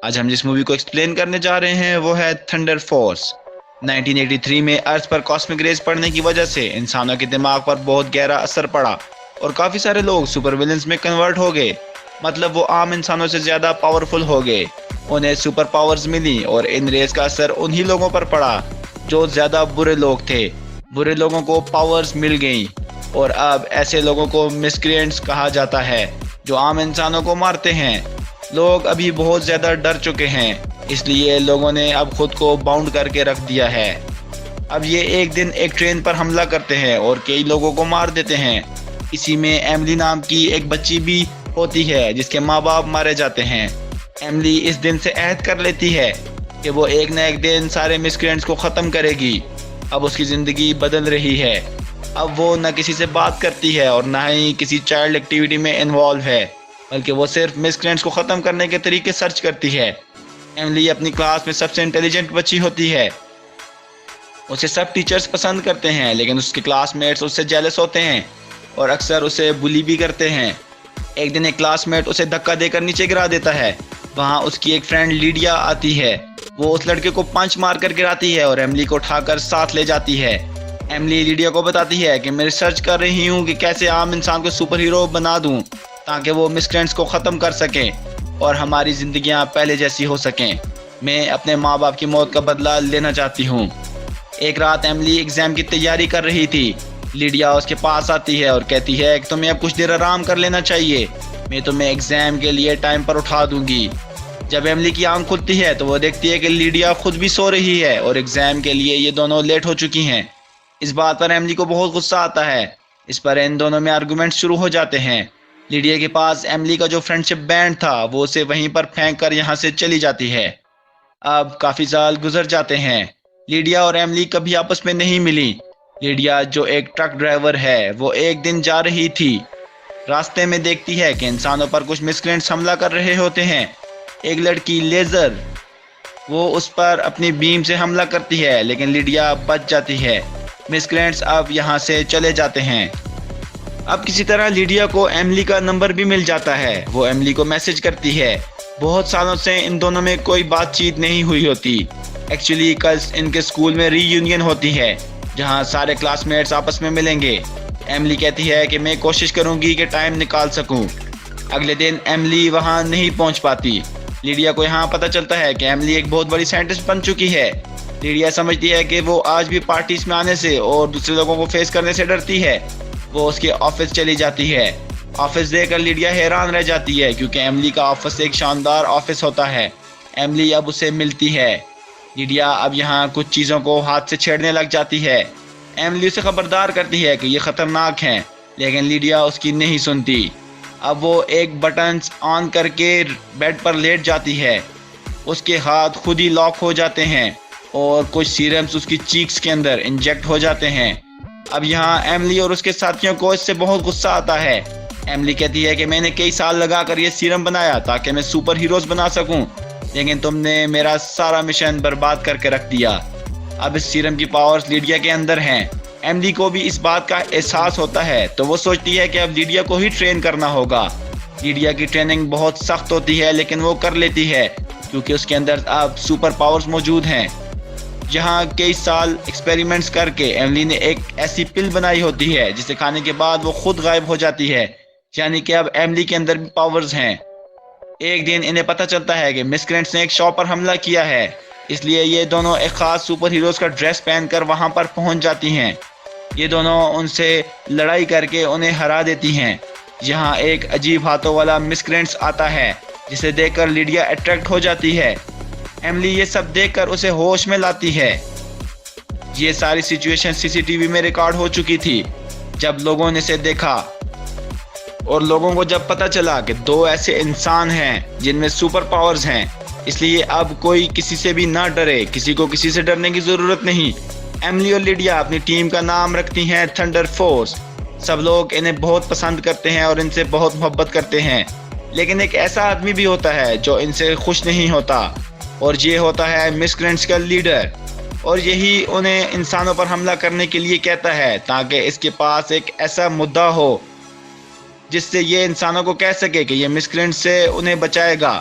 آج ہم جس مووی کو ایکسپلین کرنے جا رہے ہیں وہ ہے تھنڈر فورس۔ 1983 میں ارتھ پر کاسمک ریز پڑنے کی وجہ سے انسانوں کے دماغ پر بہت گہرا اثر پڑا اور کافی سارے لوگ سپر ویلنز میں کنورٹ ہو گئے۔ مطلب وہ عام انسانوں سے زیادہ پاورفل ہو گئے، انہیں سپر پاورز ملی اور ان ریز کا اثر انہی لوگوں پر پڑا جو زیادہ برے لوگ تھے۔ برے لوگوں کو پاورز مل گئیں اور اب ایسے لوگوں کو مسکرینٹس کہا جاتا ہے جو عام انسانوں کو مارتے ہیں۔ لوگ ابھی بہت زیادہ ڈر چکے ہیں، اس لیے لوگوں نے اب خود کو باؤنڈ کر کے رکھ دیا ہے۔ اب یہ ایک دن ایک ٹرین پر حملہ کرتے ہیں اور کئی لوگوں کو مار دیتے ہیں۔ اسی میں ایملی نام کی ایک بچی بھی ہوتی ہے جس کے ماں باپ مارے جاتے ہیں۔ ایملی اس دن سے عہد کر لیتی ہے کہ وہ ایک نہ ایک دن سارے مسکرینٹس کو ختم کرے گی۔ اب اس کی زندگی بدل رہی ہے۔ اب وہ نہ کسی سے بات کرتی ہے اور نہ ہی کسی چائلڈ ایکٹیویٹی میں انوالو ہے، بلکہ وہ صرف مسکرینٹس کو ختم کرنے کے طریقے سرچ کرتی ہے۔ ایملی اپنی کلاس میں سب سے انٹیلیجنٹ بچی ہوتی ہے، اسے سب ٹیچرز پسند کرتے ہیں، لیکن اس کے کلاس میٹس اس سے جیلس ہوتے ہیں اور اکثر اسے بلی بھی کرتے ہیں۔ ایک دن ایک کلاس میٹ اسے دھکا دے کر نیچے گرا دیتا ہے۔ وہاں اس کی ایک فرینڈ لیڈیا آتی ہے، وہ اس لڑکے کو پنچ مار کر گراتی ہے اور ایملی کو اٹھا کر ساتھ لے جاتی ہے۔ ایملی لیڈیا کو بتاتی ہے کہ میں ریسرچ کر رہی ہوں کہ کیسے عام انسان کو سپر ہیرو بنا دوں تاکہ وہ مسکرینٹس کو ختم کر سکیں اور ہماری زندگیاں پہلے جیسی ہو سکیں۔ میں اپنے ماں باپ کی موت کا بدلہ لینا چاہتی ہوں۔ ایک رات ایملی ایگزام کی تیاری کر رہی تھی۔ لیڈیا اس کے پاس آتی ہے اور کہتی ہے کہ تمہیں اب کچھ دیر آرام کر لینا چاہیے، میں تمہیں ایگزام کے لیے ٹائم پر اٹھا دوں گی۔ جب ایملی کی آنکھ کھلتی ہے تو وہ دیکھتی ہے کہ لیڈیا خود بھی سو رہی ہے اور ایگزام کے لیے یہ دونوں لیٹ ہو چکی ہیں۔ اس بات پر ایملی کو بہت غصہ آتا ہے۔ اس پر ان دونوں میں آرگومنٹ شروع ہو جاتے ہیں۔ لیڈیا کے پاس ایملی کا جو فرینڈشپ بینڈ تھا وہ اسے وہیں پر پھینک کر یہاں سے چلی جاتی ہے۔ اب کافی سال گزر جاتے ہیں۔ لیڈیا اور ایملی کبھی آپس میں نہیں ملی۔ لیڈیا جو ایک ٹرک ڈرائیور ہے وہ ایک دن جا رہی تھی، راستے میں دیکھتی ہے کہ انسانوں پر کچھ مسکرینٹس حملہ کر رہے ہوتے ہیں۔ ایک لڑکی لیزر وہ اس پر اپنی بیم سے حملہ کرتی ہے لیکن لیڈیا بچ جاتی ہے۔ مسکرینٹس اب یہاں سے چلے جاتے ہیں۔ اب کسی طرح لیڈیا کو ایملی کا نمبر بھی مل جاتا ہے۔ وہ ایملی کو میسج کرتی ہے۔ بہت سالوں سے ان دونوں میں کوئی بات چیت نہیں ہوئی ہوتی۔ ایکچولی کل ان کے اسکول میں ری یونین ہوتی ہے جہاں سارے کلاس میٹس آپس میں ملیں گے۔ ایملی کہتی ہے کہ میں کوشش کروں گی کہ ٹائم نکال سکوں۔ اگلے دن ایملی وہاں نہیں پہنچ پاتی۔ لیڈیا کو یہاں پتہ چلتا ہے کہ ایملی ایک بہت بڑی سائنٹسٹ بن چکی ہے۔ لیڈیا سمجھتی ہے کہ وہ آج بھی پارٹیز میں آنے سے اور دوسرے لوگوں کو فیس کرنے سے ڈرتی ہے۔ وہ اس کے آفس چلی جاتی ہے۔ آفس دیکھ کر لیڈیا حیران رہ جاتی ہے کیونکہ ایملی کا آفس ایک شاندار آفس ہوتا ہے۔ ایملی اب اسے ملتی ہے۔ لیڈیا اب یہاں کچھ چیزوں کو ہاتھ سے چھیڑنے لگ جاتی ہے۔ ایملی اسے خبردار کرتی ہے کہ یہ خطرناک ہیں، لیکن لیڈیا اس کی نہیں سنتی۔ اب وہ ایک بٹنز آن کر کے بیڈ پر لیٹ جاتی ہے۔ اس کے ہاتھ خود ہی لاک ہو جاتے ہیں اور کچھ سیرمز اس کی چیکس کے اندر انجیکٹ ہو جاتے ہیں۔ اب یہاں ایملی اور اس کے ساتھیوں کو اس سے بہت غصہ آتا ہے۔ ایملی کہتی ہے کہ میں نے کئی سال لگا کر یہ سیرم بنایا تاکہ میں سپر ہیروز بنا سکوں، لیکن تم نے میرا سارا مشن برباد کر کے رکھ دیا۔ اب اس سیرم کی پاورز لیڈیا کے اندر ہیں۔ ایملی کو بھی اس بات کا احساس ہوتا ہے تو وہ سوچتی ہے کہ اب لیڈیا کو ہی ٹرین کرنا ہوگا۔ لیڈیا کی ٹریننگ بہت سخت ہوتی ہے لیکن وہ کر لیتی ہے کیونکہ اس کے اندر اب سپر پاورز موجود ہیں۔ جہاں کئی سال ایکسپیریمنٹس کر کے ایملی نے ایک ایسی پل بنائی ہوتی ہے جسے کھانے کے بعد وہ خود غائب ہو جاتی ہے، یعنی کہ اب ایملی کے اندر بھی پاورز ہیں۔ ایک دن انہیں پتہ چلتا ہے کہ مسکرینٹس نے ایک شاپ پر حملہ کیا ہے، اس لیے یہ دونوں ایک خاص سپر ہیروز کا ڈریس پہن کر وہاں پر پہنچ جاتی ہیں۔ یہ دونوں ان سے لڑائی کر کے انہیں ہرا دیتی ہیں۔ یہاں ایک عجیب ہاتھوں والا مسکرینٹس آتا ہے جسے دیکھ کر لیڈیا اٹریکٹ ہو جاتی ہے۔ ایملی یہ سب دیکھ کر اسے ہوش میں لاتی ہے۔ یہ ساری سچویشن سی سی ٹی وی میں ریکارڈ ہو چکی تھی۔ جب لوگوں نے اسے دیکھا اور لوگوں کو جب پتہ چلا کہ دو ایسے انسان ہیں جن میں سپر پاورز ہیں، اس لیے اب کوئی کسی سے بھی نہ ڈرے، کسی کو کسی سے ڈرنے کی ضرورت نہیں۔ ایملی اور لیڈیا اپنی ٹیم کا نام رکھتی ہیں تھنڈر فورس۔ سب لوگ انہیں بہت پسند کرتے ہیں اور ان سے بہت محبت کرتے ہیں، لیکن ایک ایسا آدمی بھی ہوتا ہے جو ان سے خوش نہیں ہوتا، اور یہ ہوتا ہے مسکرینٹس کا لیڈر، اور یہی انہیں انسانوں پر حملہ کرنے کے لیے کہتا ہے تاکہ اس کے پاس ایک ایسا مدعا ہو جس سے یہ انسانوں کو کہہ سکے کہ یہ مسکرینٹس سے انہیں بچائے گا۔